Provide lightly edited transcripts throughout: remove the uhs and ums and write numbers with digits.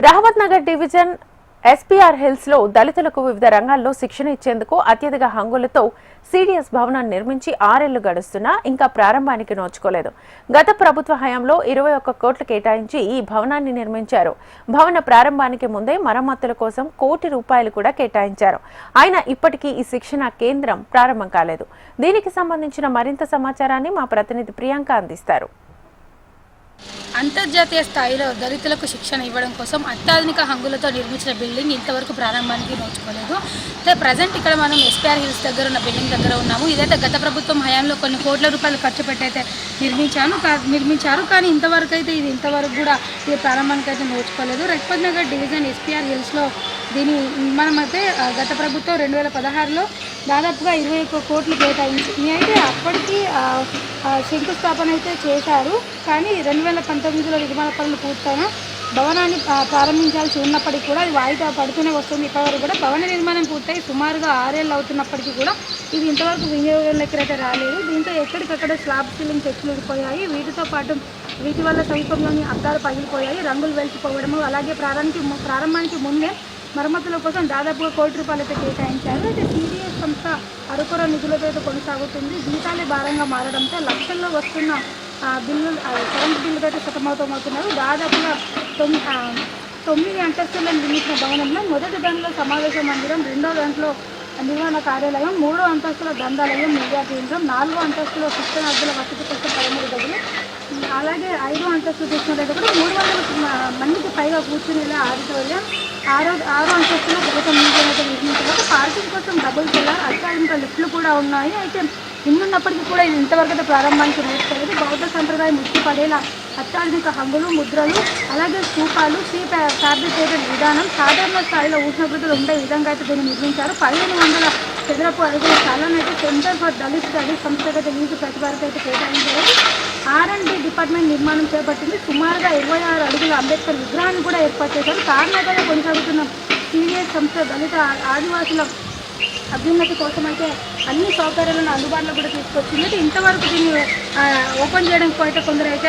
Rahmat Nagar division SPR hills లో దళితులకు వివిధ రంగాల్లో శిక్షణ ఇచ్చేందుకు అత్యధిక హంగులతో సిడిఎస్ భవనాన్ని నిర్మించి 6 ఏళ్లు గడుస్తున్నా ఇంకా ప్రారంభానికి నోచుకోలేదు. గత ప్రభుత్వ హయాంలో 21 కోట్లు కేటాయించి ఈ భవనాన్ని నిర్మించారు. భవన ప్రారంభానికి ముందే మరమ్మతుల కోసం ₹1 కోటి కూడా కేటాయించారు. అయినా ఇప్పటికీ ఈ శిక్షణ కేంద్రం ప్రారంభం కాలేదు. దీనికి సంబంధించిన మరింత సమాచారాన్ని మా ప్రతినిధి ప్రియాంక అందిస్తారు. అంతర్జాతీయ స్థాయిలో దళితులకు శిక్షణ ఇవ్వడం కోసం అత్యాధునిక హంగులతో నిర్మించిన బిల్డింగ్ ఇంతవరకు ప్రారంభానికి నోచుకోలేదు. అయితే ప్రజెంట్ ఇక్కడ మనం ఎస్పీఆర్ హిల్స్ దగ్గర ఉన్న బిల్డింగ్ దగ్గర ఉన్నాము. ఇదైతే గత ప్రభుత్వం హయాంలో కొన్ని కోట్ల రూపాయలు ఖర్చు పెట్టి అయితే నిర్మించారు. కానీ ఇంతవరకు కూడా ఇది ప్రారంభానికి అయితే నోచుకోలేదు. రహమత్ నగర్ డివిజన్ ఎస్పీఆర్ హిల్స్లో దీని నిర్మాణం అయితే గత ప్రభుత్వం 2016లో దాదాపుగా 21 కోట్లు కేటాయించి అయితే అప్పటికి శంకుస్థాపన అయితే చేశారు. కానీ 2019లో నిర్మాణ పనులు పూర్తయిన భవనాన్ని ప్రారంభించాల్సి ఉన్నప్పటికీ కూడా ఇది వాయిదా పడుతూనే వస్తుంది. ఇప్పటివరకు కూడా భవన నిర్మాణం పూర్తయి సుమారుగా 6 ఏళ్ళు అవుతున్నప్పటికీ కూడా ఇది ఇంతవరకు వినియోగంలోకి అయితే రాలేదు. దీంతో ఎక్కడికక్కడ స్లాబ్ సీలింగ్ చెట్లు ఊడిపోయాయి. వీటితో పాటు వీటి వల్ల సమీపంలోని అద్దాలు పగిలిపోయాయి, రంగులు వెలిసిపోవడము. అలాగే ప్రారంభానికి ముందే మరమ్మతుల కోసం దాదాపుగా ₹1 కోటి అయితే కేటాయించారు. అయితే సిడిఎస్ సంస్థ అరకొర నిధులతో కొనసాగుతుంది. జీతాలే భారంగా మారడంతో లక్షల్లో వస్తున్న కరెంటు బిల్లుతో అయితే సతమతమవుతున్నారు. దాదాపుగా 9 అంతస్తులను నిర్మించిన భవనంలో మొదటి దానిలో సమావేశ మందిరం, రెండో దాంట్లో నిర్వహణ కార్యాలయం, 3వ అంతస్తులో గ్రంథాలయం, మీడియా కేంద్రం, 4వ అంతస్తులో శిక్షణార్థుల వసతి కోసం 13 గదులు, అలాగే 5వ అంతస్తు చూసుకున్నట్టు కూడా 300 మందికి పైగా కూర్చునేలా ఆడిటోరియం, 6వ అంతస్తులో గత మ్యూజియం అయితే నిర్మించారు. పార్కింగ్ కోసం డబుల్ సెల్లర్, అత్యాధునిక లిఫ్ట్లు కూడా ఉన్నాయి. అయితే ఇన్నున్నప్పటికీ కూడా ఇది ఇంతవరకు ప్రారంభానికి నోచుకోలేదు. బౌద్ధ సంప్రదాయం ఉట్టిపడేలా అత్యాధునిక హంగులు, ముద్రలు, అలాగే స్తూపాలు, ఫ్యాబ్రికేటెడ్ విధానం, సాధారణ స్థాయిలో ఉష్ణోగ్రతలు ఉండే విధంగా అయితే దీన్ని నిర్మించారు. 1500 చదరపు అడుగుల స్థలాన్ని అయితే సెంటర్ ఫర్ దళిత్ స్టడీస్ సంస్థకైతే లీజు ప్రతివారికి అయితే కేటాయించారు. R&D డిపార్ట్మెంట్ నిర్మాణం చేపట్టింది. సుమారుగా 26 అడుగుల అంబేద్కర్ విగ్రహాన్ని కూడా ఏర్పాటు చేశారు. కారణంగా కొనసాగుతున్న సిడిఎస్ సంస్థ దళిత ఆదివాసుల అభ్యున్నతి కోసం అయితే అన్ని సౌకర్యాలను అందుబాటులో కూడా తీసుకొచ్చింది. అయితే ఇంతవరకు దీన్ని ఓపెన్ చేయడానికి అయితే కొందరు అయితే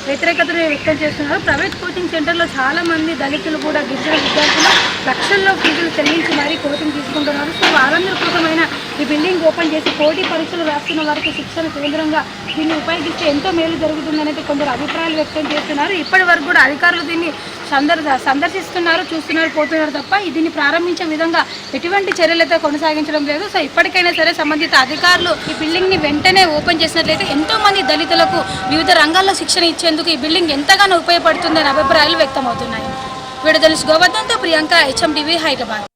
వ్యతిరేకతను వ్యక్తం చేస్తున్నారు. ప్రైవేట్ కోచింగ్ సెంటర్లో చాలామంది దళితులు కూడా గిరిజన విద్యార్థులు లక్షల్లో ఫీజులు చెల్లించి మరీ కోచింగ్ తీసుకుంటున్నారు. సో వాళ్ళందరి కోసమైనా ఈ బిల్డింగ్ ఓపెన్ చేసి పోటీ పరీక్షలు రాస్తున్న వారికి శిక్షణ కేంద్రంగా దీన్ని ఉపయోగిస్తే ఎంతో మేలు జరుగుతుందని అయితే కొందరు అభిప్రాయాలు వ్యక్తం చేస్తున్నారు. ఇప్పటి వరకు కూడా అధికారులు దీన్ని సందర్శిస్తున్నారు, చూస్తున్నారు, పోతున్నారు తప్ప దీన్ని ప్రారంభించే విధంగా ఎటువంటి చర్యలైతే కొనసాగించడం లేదు. సో ఇప్పటికైనా సరే సంబంధిత అధికారులు ఈ బిల్డింగ్ని వెంటనే ఓపెన్ చేసినట్లయితే ఎంతో మంది దళితులకు వివిధ రంగాల్లో శిక్షణ ఇచ్చేందుకు ఈ బిల్డింగ్ ఎంతగానో ఉపయోగపడుతుందని అభిప్రాయాలు వ్యక్తమవుతున్నాయి. వీడియో జర్నలిస్ట్ గోవర్ధన్తో ప్రియాంక, HMTV, హైదరాబాద్.